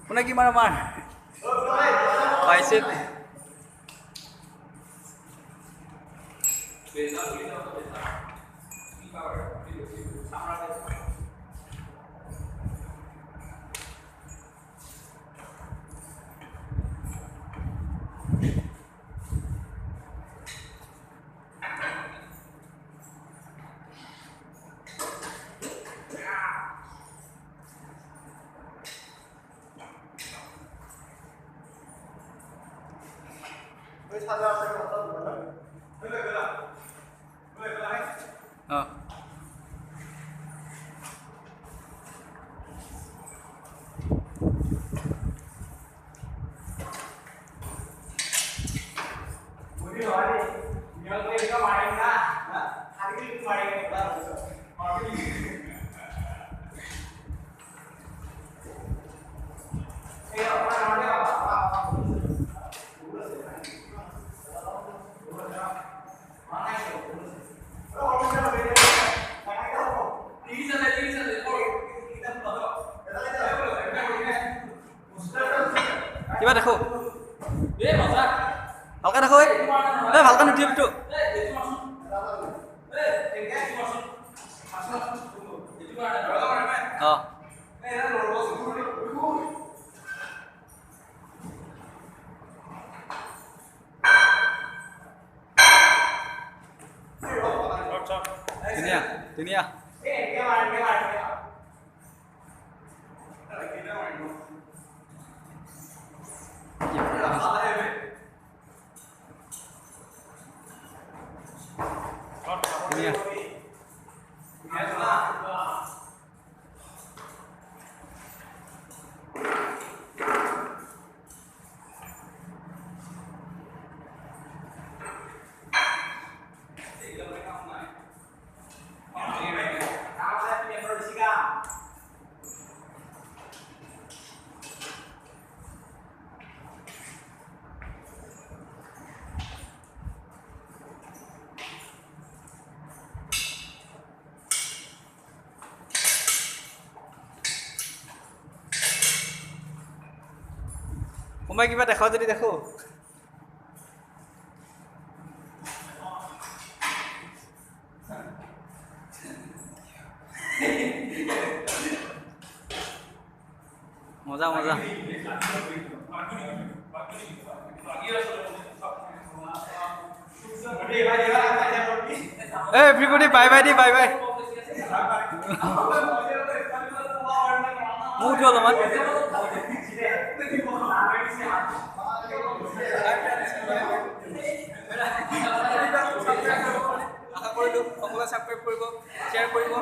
কোনে কি মাৰ পাইছে কিবা দেখো ভালকে দেখো ভালকে নুঠিব তো ধুনীয়া ধুনীয়া কোনোবাই কিবা দেখাও যদি দেখো মজা মজা everybody bye bye di bye bye move to অলপমান আশা কৰিলো সকলোৱে সাবস্ক্ৰাইব কৰিব শ্বেয়াৰ কৰিব